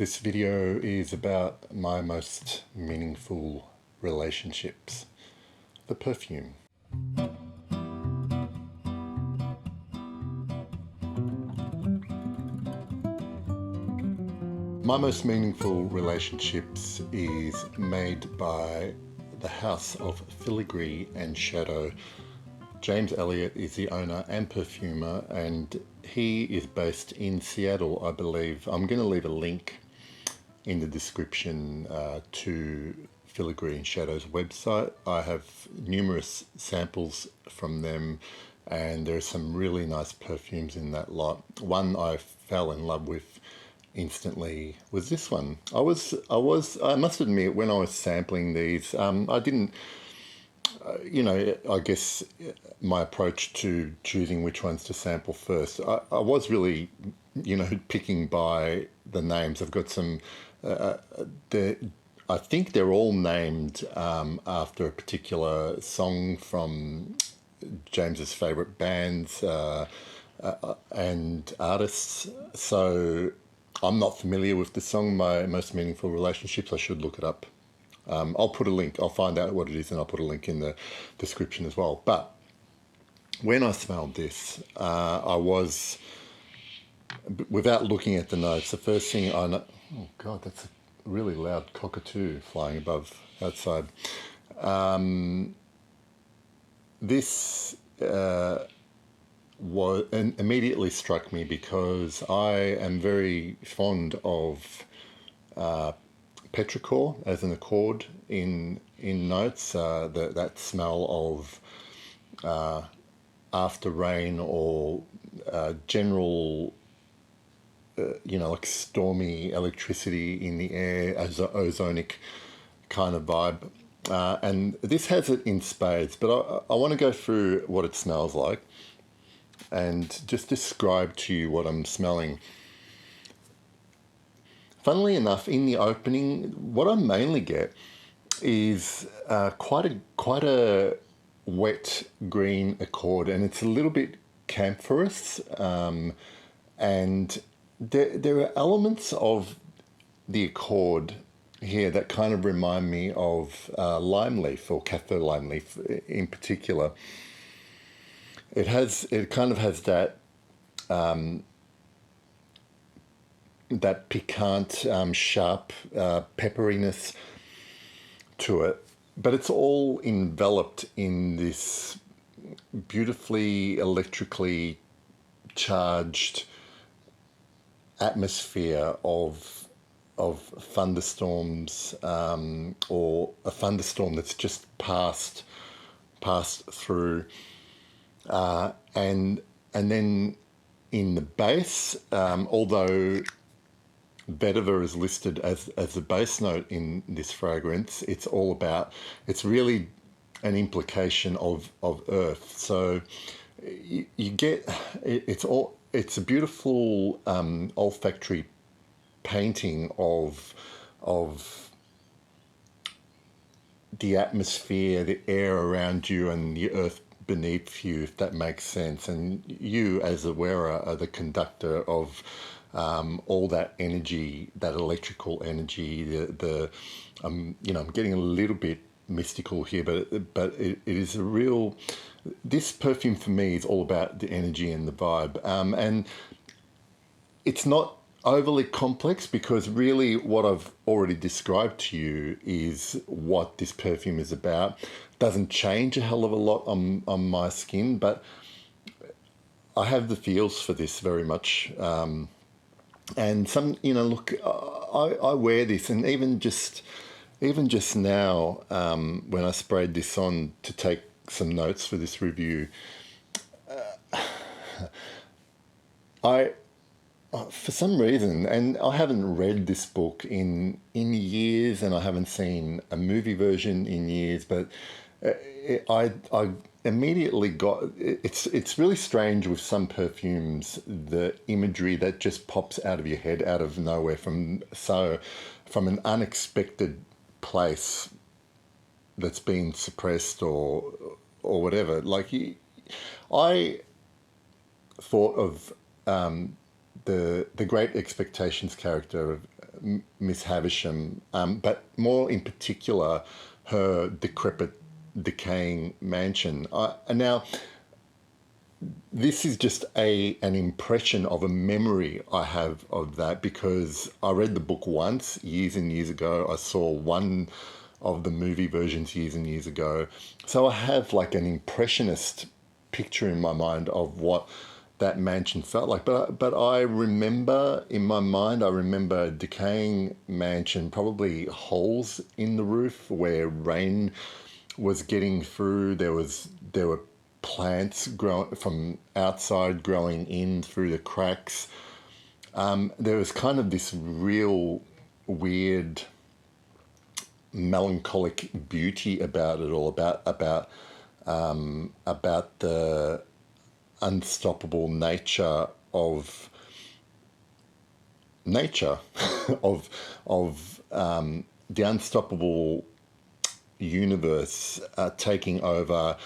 This video is about my most meaningful relationships. The perfume. My most meaningful relationships is made by the house of Filigree and Shadow. James Elliott is the owner and perfumer, and he is based in Seattle, I believe. I'm going to leave a link in the description to Filigree and Shadow's website. I have numerous samples from them, and there's some really nice perfumes in that lot. One I fell in love with instantly was this one. I must admit, when I was sampling these, I didn't, I guess my approach to choosing which ones to sample first, I was really, picking by the names. I've got some, I think they're all named after a particular song from James's favourite bands and artists. So I'm not familiar with the song, My Most Meaningful Relationships. I should look it up. I'll put a link, I'll find out what it is and I'll put a link in the description as well. But when I smelled this, I was, without looking at the notes, the first thing I know, oh God, that's a really loud cockatoo flying above outside. This was and immediately struck me because I am very fond of petrichor as an accord in notes. That smell of after rain or general, like stormy electricity in the air, as an ozonic kind of vibe. And this has it in spades, but I want to go through what it smells like and just describe to you what I'm smelling. Funnily enough, in the opening, what I mainly get is quite a wet green accord, and it's a little bit camphorous, and there are elements of the accord here that kind of remind me of lime leaf, or kaffir lime leaf in particular. It kind of has that that piquant, sharp pepperiness to it, but it's all enveloped in this beautifully electrically charged atmosphere of thunderstorms, or a thunderstorm that's just passed through, and then in the base, although vetiver is listed as the base note in this fragrance, it's really an implication of earth. So you get, it's a beautiful olfactory painting of the atmosphere, the air around you, and the earth beneath you, if that makes sense. And you, as a wearer, are the conductor of all that energy, that electrical energy. I'm getting a little bit mystical here, but it is a real. This perfume for me is all about the energy and the vibe, and it's not overly complex, because really what I've already described to you is what this perfume is about. Doesn't change a hell of a lot on my skin, but I have the feels for this very much. And some, look, I wear this, and even just now, when I sprayed this on to take some notes for this review, for some reason, and I haven't read this book in years, and I haven't seen a movie version in years, but I immediately got, it's really strange with some perfumes, the imagery that just pops out of your head out of nowhere, from an unexpected place that's been suppressed or whatever. Like I thought of the Great Expectations character of Miss Havisham, but more in particular, her decrepit, decaying mansion. And now, this is just an impression of a memory I have of that, because I read the book once years and years ago. I saw one of the movie versions years and years ago. So I have like an impressionist picture in my mind of what that mansion felt like. But I remember in my mind, I remember a decaying mansion, probably holes in the roof where rain was getting through. There were plants growing from outside, growing in through the cracks. There was kind of this real weird melancholic beauty about it all, about the unstoppable nature of nature, of the unstoppable universe taking over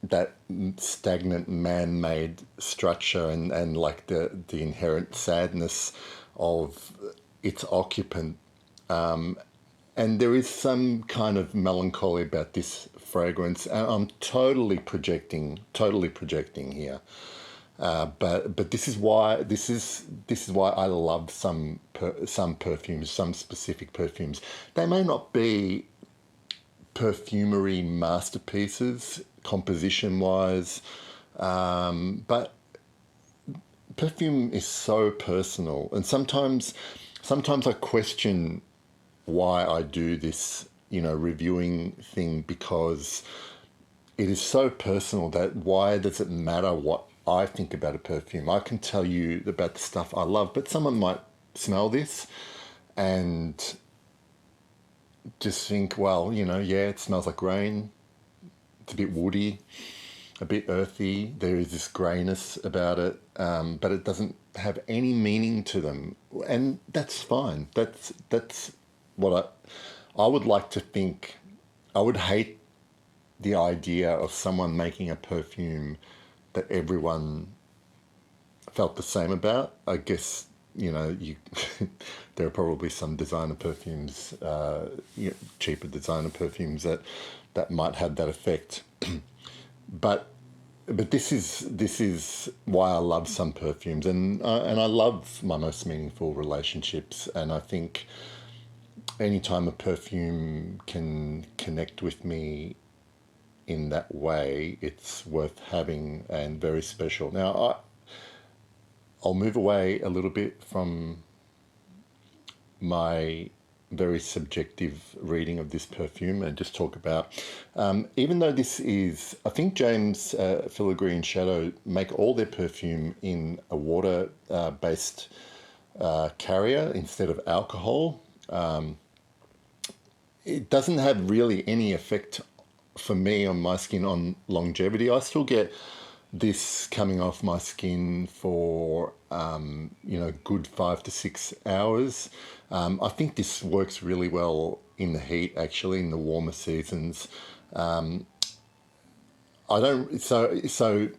that stagnant man-made structure, and like the inherent sadness of its occupant. And there is some kind of melancholy about this fragrance. And I'm totally projecting here. But this is why I love some perfumes, some specific perfumes. They may not be perfumery masterpieces composition wise, but perfume is so personal, and sometimes I question why I do this, reviewing thing, because it is so personal that why does it matter what I think about a perfume? I can tell you about the stuff I love, but someone might smell this and just think, well, yeah, it smells like rain. It's a bit woody, a bit earthy. There is this greyness about it, but it doesn't have any meaning to them, and that's fine. That's what I would like to think. I would hate the idea of someone making a perfume that everyone felt the same about. I guess you there are probably some designer perfumes, cheaper designer perfumes that might have that effect. but this is why I love some perfumes, and I love my most meaningful relationships, and I think anytime a perfume can connect with me in that way, it's worth having and very special. Now, I'll move away a little bit from my very subjective reading of this perfume and just talk about, even though this is, I think James Filigree and Shadow make all their perfume in a water-based carrier instead of alcohol. It doesn't have really any effect for me on my skin on longevity. I still get this coming off my skin for good 5 to 6 hours. I think this works really well in the heat, actually, in the warmer seasons. I don't so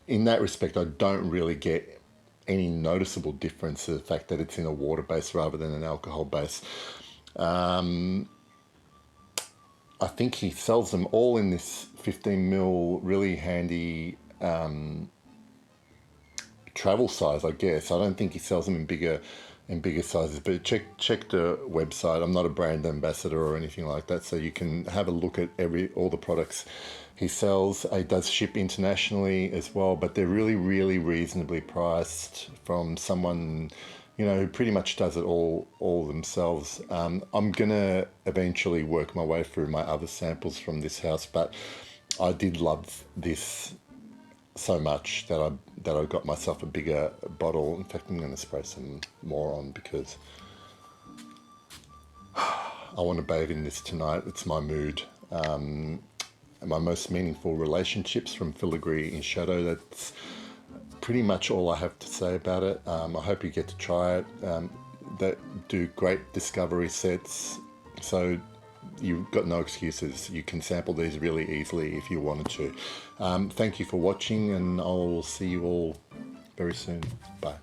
in that respect, I don't really get any noticeable difference to the fact that it's in a water base rather than an alcohol base. I think he sells them all in this 15 ml, really handy travel size, I guess. I don't think he sells them in bigger sizes, but check the website. I'm not a brand ambassador or anything like that, so you can have a look at all the products he sells. He does ship internationally as well, but they're really, really reasonably priced from someone who pretty much does it all themselves. I'm gonna eventually work my way through my other samples from this house, but I did love this so much that I got myself a bigger bottle. In fact, I'm going to spray some more on because I want to bathe in this tonight. It's my mood. My most meaningful relationships from Filigree in Shadow. That's pretty much all I have to say about it. I hope you get to try it. They do great discovery sets, so you've got no excuses. You can sample these really easily if you wanted to. Thank you for watching, and I'll see you all very soon. Bye.